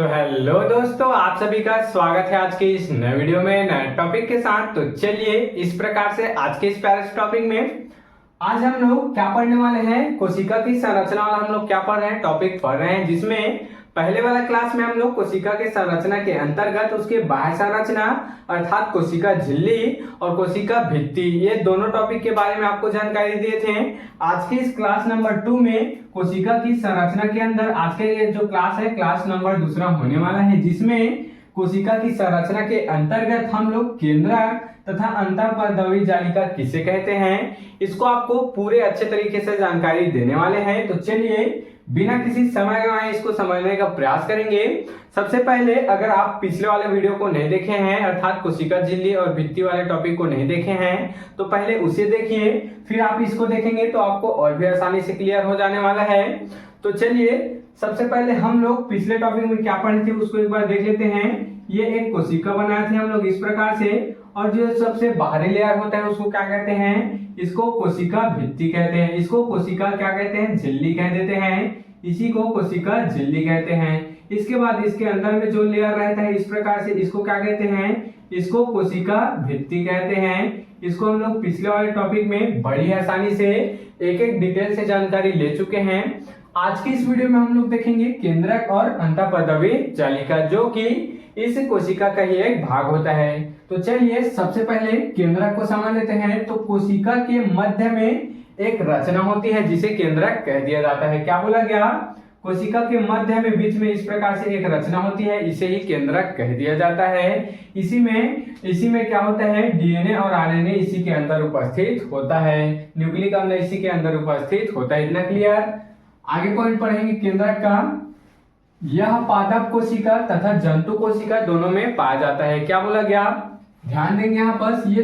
तो हेलो दोस्तों, आप सभी का स्वागत है आज के इस नए वीडियो में नए टॉपिक के साथ। तो चलिए इस प्रकार से आज के इस प्यारे टॉपिक में आज हम लोग क्या पढ़ने वाले हैं, कोशिका की संरचना वाला हम लोग क्या पढ़ रहे हैं, टॉपिक पढ़ रहे हैं, जिसमें पहले वाला क्लास में हम लोग कोशिका के संरचना के अंतर्गत उसके बाह्य संरचना अर्थात कोशिका झिल्ली और कोशिका भित्ति, ये दोनों टॉपिक के बारे में आपको जानकारी दिए थे। आज के इस क्लास नंबर 2 में कोशिका की संरचना के अंदर आज के ये जो क्लास है, क्लास नंबर 2 होने वाला है, जिसमें कोशिका की संरचना के अंतर्गत हम लोग केंद्रक तथा अंतःपरदवी जालिका किसे कहते हैं, इसको आपको पूरे अच्छे तरीके से जानकारी देने वाले हैं। तो चलिए बिना किसी समय गवाए इसको समझने का प्रयास करेंगे। सबसे पहले अगर आप पिछले वाले वीडियो को नहीं देखे हैं अर्थात कोशिका झिल्ली और भित्ति वाले टॉपिक को नहीं देखे हैं तो पहले उसे देखिए, फिर आप इसको देखेंगे तो आपको और भी आसानी से क्लियर हो जाने वाला है। तो चलिए सबसे पहले हम लोग पिछले टॉपिक में क्या पढ़े थे उसको एक बार देख लेते हैं। ये एक कोशिका बनाए थे हम लोग इस प्रकार से, और जो सबसे बाहरी लेयर होता है उसको क्या कहते हैं, इसको कोशिका भित्ति कहते हैं, इसको कोशिका क्या कहते हैं, झिल्ली कह देते हैं, इसी को कोशिका झिल्ली कहते हैं। इसके बाद इसके अंदर में जो लेयर रहता है इस प्रकार से, इसको क्या कहते हैं, इसको कोशिका भित्ति कहते हैं। इसको हम लोग पिछले वाले टॉपिक में बड़ी आसानी से एक एक डिटेल से जानकारी ले चुके हैं। आज की इस वीडियो में हम लोग देखेंगे केंद्रक और अंतःपरदवी जालिका, जो कि इस कोशिका का ही एक भाग होता है। तो चलिए सबसे पहले केंद्रक को समझ लेते हैं। तो कोशिका के मध्य में एक रचना होती है जिसे केंद्रक कह दिया जाता है। क्या बोला गया, कोशिका के मध्य में बीच में इस प्रकार से एक रचना होती है, इसे ही केंद्रक कह दिया जाता है। इसी में क्या होता है, डीएनए और आरएनए इसी के अंदर उपस्थित होता है, न्यूक्लिक अम्ल इसी के अंदर उपस्थित होता है। इतना क्लियर। आगे पॉइंट पढ़ेंगे केंद्रक का। यह पादप कोशिका तथा जंतु कोशिका दोनों में पाया जाता है। क्या बोला गया, ध्यान देंगे यहाँ पर, ये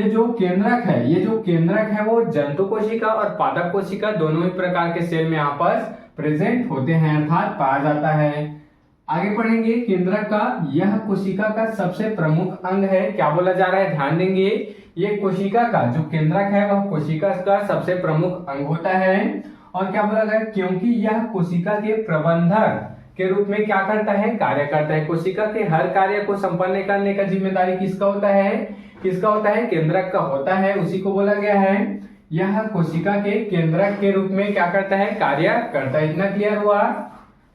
जो केंद्रक है वो जंतु कोशिका और पादप कोशिका दोनों ही प्रकार के सेल में यहाँ पर प्रेजेंट होते हैं अर्थात पाया जाता है। आगे पढ़ेंगे केंद्रक का, यह कोशिका का सबसे प्रमुख अंग है। क्या बोला जा रहा है, ध्यान देंगे, ये कोशिका का जो केंद्रक है वह कोशिका का सबसे प्रमुख अंग होता है। और क्या बोला गया, क्योंकि यह कोशिका के प्रबंधक के रूप में क्या करता है, कार्य करता है। कोशिका के हर कार्य को संपन्न करने का जिम्मेदारी किसका होता है, केंद्रक का होता है। उसी को बोला गया है यह कोशिका के केंद्रक के रूप में क्या करता है, कार्य करता है। इतना क्लियर हुआ।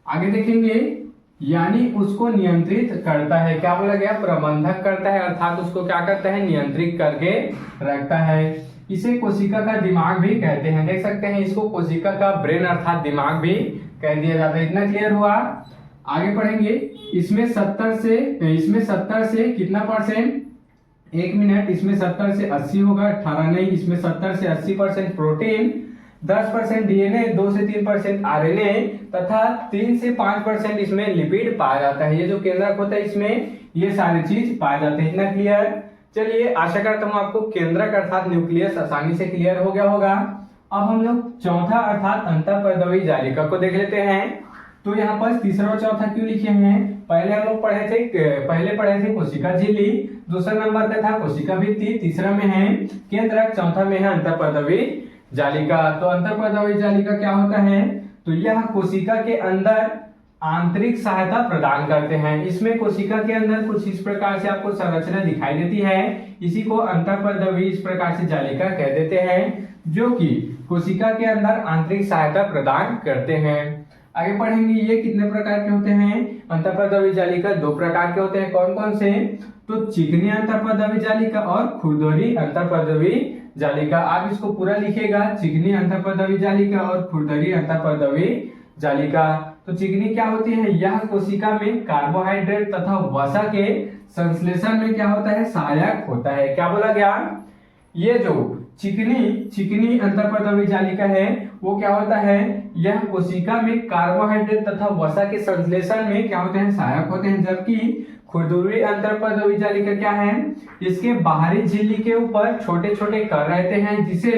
आगे देखेंगे, यानी उसको नियंत्रित करता है। क्या बोला गया, प्रबंधक करता है अर्थात उसको क्या करता है, नियंत्रित करके रखता है। इसे कोशिका का दिमाग भी कहते हैं। देख सकते हैं इसको कोशिका का ब्रेन अर्थात दिमाग भी कह दिया जाता है। इतना क्लियर हुआ। आगे पढ़ेंगे, इसमें 70 से कितना परसेंट, एक मिनट, इसमें 70 से 80 होगा, 18 नहीं, इसमें 70 से 80% प्रोटीन, 10% डीएनए, 2 से 3% आरएनए तथा 3 से 5% इसमें लिपिड पाया जाता है। ये जो केंद्रक होता है इसमें ये सारी चीज पाए जाते हैं। इतना क्लियर। चलिए आशा करता हूँ आपको केंद्रक अर्थात न्यूक्लियस आसानी से क्लियर हो गया होगा। अब हम लोग चौथा अर्थात अंतःपरदवी जालिका को देख लेते हैं। तो यहाँ पर तीसरा और चौथा क्यों लिखे हैं, पहले हम लोग पढ़े थे कोशिका झिल्ली, दूसरा नंबर पे था कोशिका भित्ति, तीसरा में है केंद्रक, चौथा में है अंतःपरदवी जालिका। तो अंतःपरदवी जालिका क्या होता है, तो यह कोशिका के अंदर आंतरिक सहायता प्रदान करते हैं। इसमें कोशिका के अंदर कुछ इस प्रकार से आपको संरचना दिखाई देती है, इसी को अंतःपरदवी इस प्रकार से जालिका कह देते हैं, जो कि कोशिका के अंदर आंतरिक सहायता प्रदान करते हैं। आगे पढ़ेंगे, ये कितने प्रकार के होते हैं, अंतःपरदवी जालिका 2 प्रकार के होते हैं। कौन कौन से, तो चिकनी अंतःपरदवी जालिका और खुरदरी अंतःपरदवी जालिका। आप इसको पूरा लिखिएगा, चिकनी अंतःपरदवी जालिका और खुरदरी अंतःपरदवी जालिका। तो चिकनी क्या होती है, यह कोशिका में कार्बोहाइड्रेट तथा वसा के संश्लेषण में क्या होता है, सहायक होता है। क्या बोला गया, ये जो चिकनी अंतःपरदवी जालिका है वो क्या होता है, यह कोशिका में कार्बोहाइड्रेट तथा वसा के संश्लेषण में क्या होते हैं, सहायक होते हैं। जबकि खुरदरी अंतःपरदवी जालिका क्या है, इसके बाहरी झिल्ली के ऊपर छोटे छोटे कण रहते हैं जिसे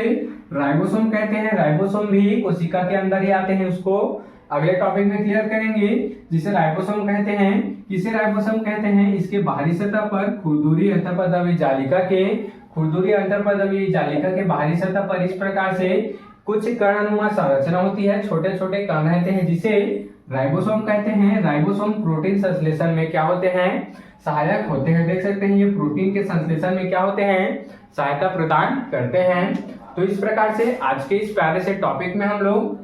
राइबोसोम कहते हैं। राइबोसोम भी कोशिका के अंदर ही आते हैं, उसको अगले टॉपिक में क्लियर करेंगे, जिसे राइबोसोम कहते हैं। किसे राइबोसोम कहते हैं, इसके बाहरी सतह पर खुरदरी अंतःपरदवी जालिका के बाहरी सतह पर इस प्रकार से कुछ कर्णनुमा संरचना होती है, छोटे छोटे कण रहते हैं जिसे राइबोसोम कहते हैं। राइबोसोम प्रोटीन संश्लेषण में क्या होते हैं, सहायक होते हैं। देख सकते हैं ये प्रोटीन के संश्लेषण में क्या होते हैं, सहायता प्रदान करते हैं। तो इस प्रकार से आज के इस प्यारे से टॉपिक में हम लोग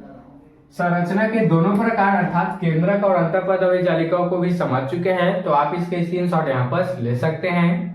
संरचना के दोनों प्रकार अर्थात केंद्रक और अंतःपद अभिजालिकाओं को भी समझ चुके हैं। तो आप इसके स्क्रीनशॉट यहाँ पर ले सकते हैं।